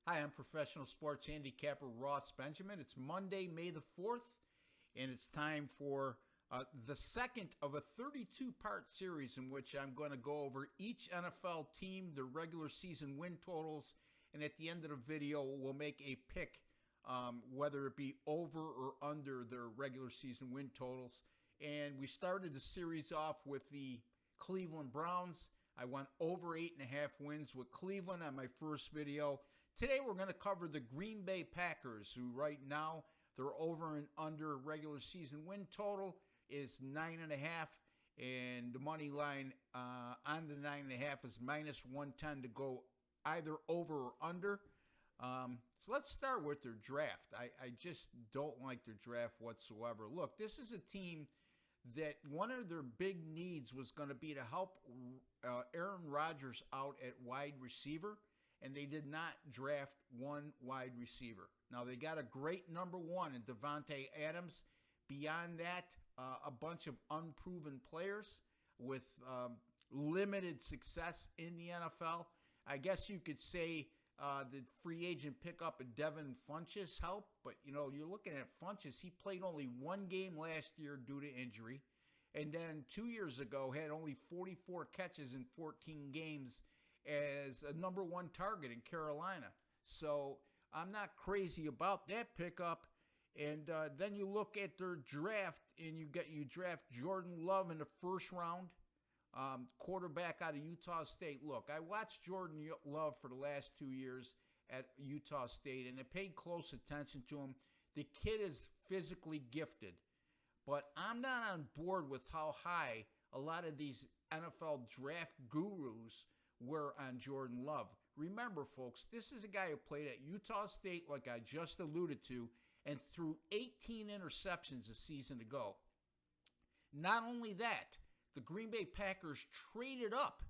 Hi, I'm professional sports handicapper Ross Benjamin. It's Monday, May the 4th, and it's time for the second of a 32-part series in which I'm going to go over each NFL team, their regular season win totals, and at the end of the video, we'll make a pick, whether it be over or under their regular season win totals. And we started the series off with the Cleveland Browns. I went over 8.5 wins with Cleveland on my first video. Today we're going to cover the Green Bay Packers, who right now their over and under regular season win total is 9.5, and the money line on the 9.5 is minus 110 to go either over or under. So let's start with their draft. I just don't like their draft whatsoever. Look, this is a team that one of their big needs was going to be to help Aaron Rodgers out at wide receiver, and they did not draft one wide receiver. Now, they got a great number one in Davante Adams. Beyond that, a bunch of unproven players with limited success in the NFL. I guess you could say the free agent pickup of Devin Funchess helped, but you're looking at Funchess. He played only one game last year due to injury, and then 2 years ago had only 44 catches in 14 games as a number one target in Carolina. So I'm not crazy about that pickup. And then you look at their draft, and you draft Jordan Love in the first round, quarterback out of Utah State. Look, I watched Jordan Love for the last 2 years at Utah State, and I paid close attention to him. The kid is physically gifted, but I'm not on board with how high a lot of these NFL draft gurus were on Jordan Love. Remember, folks, this is a guy who played at Utah State, like I just alluded to, and threw 18 interceptions a season ago. Not only that, the Green Bay Packers traded up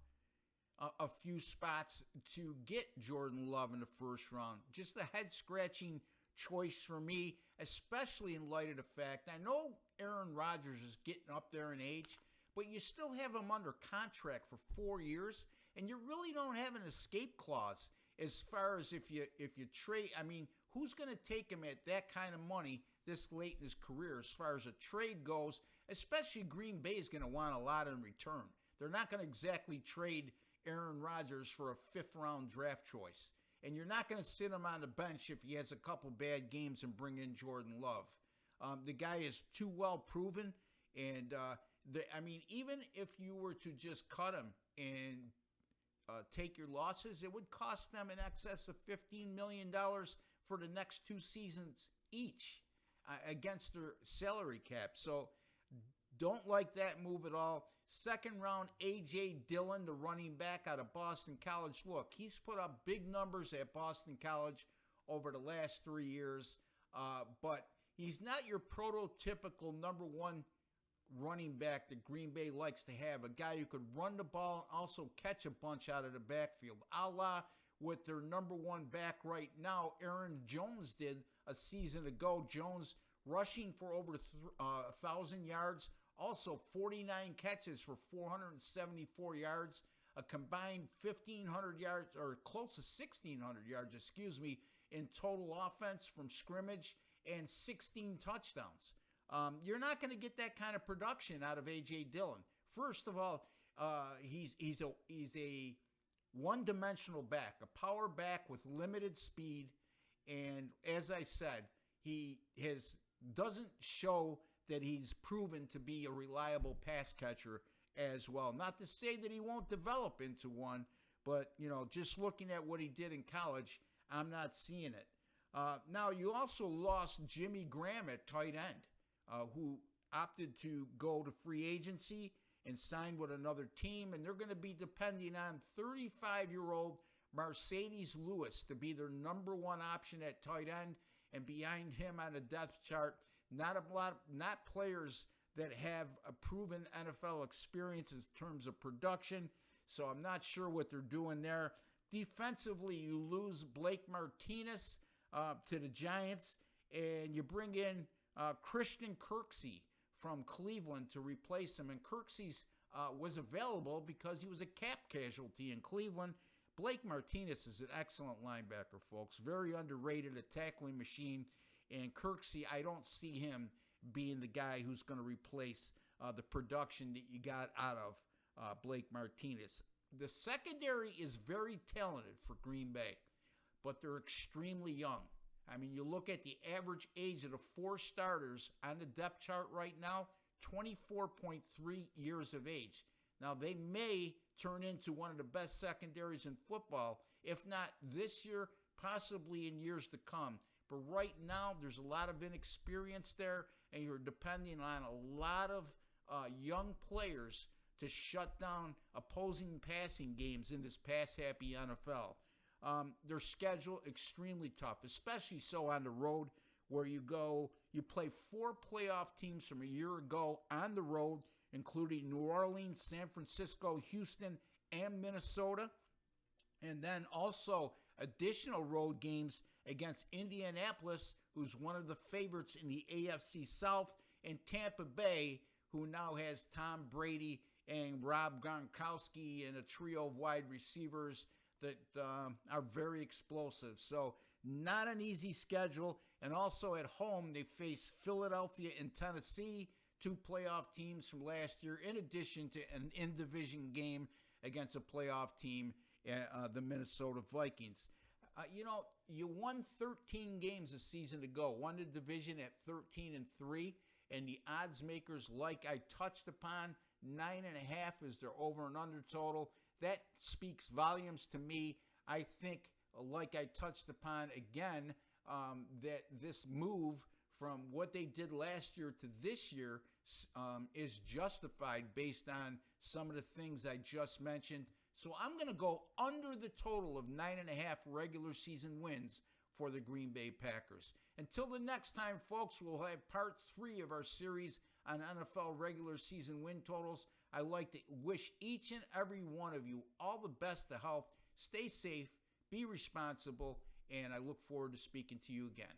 a few spots to get Jordan Love in the first round. Just a head-scratching choice for me, especially in light of the fact I know Aaron Rodgers is getting up there in age, but you still have him under contract for 4 years, and you really don't have an escape clause as far as if you trade. I mean, who's going to take him at that kind of money this late in his career as far as a trade goes? Especially Green Bay is going to want a lot in return. They're not going to exactly trade Aaron Rodgers for a fifth-round draft choice. And you're not going to sit him on the bench if he has a couple bad games and bring in Jordan Love. The guy is too well proven, and even if you were to just cut him and take your losses, it would cost them in excess of $15 million for the next 2 seasons each against their salary cap. So don't like that move at all. Second round, A.J. Dillon, the running back out of Boston College. Look, he's put up big numbers at Boston College over the last 3 years, but he's not your prototypical number one running back that Green Bay likes to have, a guy who could run the ball and also catch a bunch out of the backfield, a la what their number one back right now, Aaron Jones, did a season ago. Jones rushing for over 1,000 yards, also 49 catches for 474 yards, a combined 1,500 yards, or close to 1,600 yards, in total offense from scrimmage, and 16 touchdowns. You're not going to get that kind of production out of A.J. Dillon. First of all, he's a one-dimensional back, a power back with limited speed, and as I said, he doesn't show that he's proven to be a reliable pass catcher as well. Not to say that he won't develop into one, but just looking at what he did in college, I'm not seeing it. Now, you also lost Jimmy Graham at tight end, who opted to go to free agency and sign with another team, and they're going to be depending on 35-year-old Mercedes Lewis to be their number one option at tight end, and behind him on the depth chart, not players that have a proven NFL experience in terms of production, so I'm not sure what they're doing there. Defensively, you lose Blake Martinez to the Giants, and you bring in Christian Kirksey from Cleveland to replace him. And Kirksey's was available because he was a cap casualty in Cleveland, Blake Martinez is an excellent linebacker, folks. Very underrated, a tackling machine. And Kirksey, I don't see him being the guy who's going to replace the production that you got out of Blake Martinez. The secondary is very talented for Green Bay, but they're extremely young. I mean, you look at the average age of the 4 starters on the depth chart right now, 24.3 years of age. Now, they may turn into one of the best secondaries in football, if not this year, possibly in years to come. But right now, there's a lot of inexperience there, and you're depending on a lot of young players to shut down opposing passing games in this pass-happy NFL. Their schedule extremely tough, especially so on the road, where you play 4 playoff teams from a year ago on the road, including New Orleans, San Francisco, Houston, and Minnesota. And then also additional road games against Indianapolis, who's one of the favorites in the AFC South, and Tampa Bay, who now has Tom Brady and Rob Gronkowski and a trio of wide receivers that are very explosive. So not an easy schedule. And also at home, they face Philadelphia and Tennessee, 2 playoff teams from last year, in addition to an in-division game against a playoff team, the Minnesota Vikings. You won 13 games a season ago, won the division at 13-3, and the odds makers, like I touched upon, 9.5 is their over and under total. That speaks volumes to me. I think, like I touched upon again, that this move from what they did last year to this year is justified based on some of the things I just mentioned. So I'm going to go under the total of 9.5 regular season wins for the Green Bay Packers. Until the next time, folks, we'll have part 3 of our series on NFL regular season win totals. I'd like to wish each and every one of you all the best of health. Stay safe, be responsible, and I look forward to speaking to you again.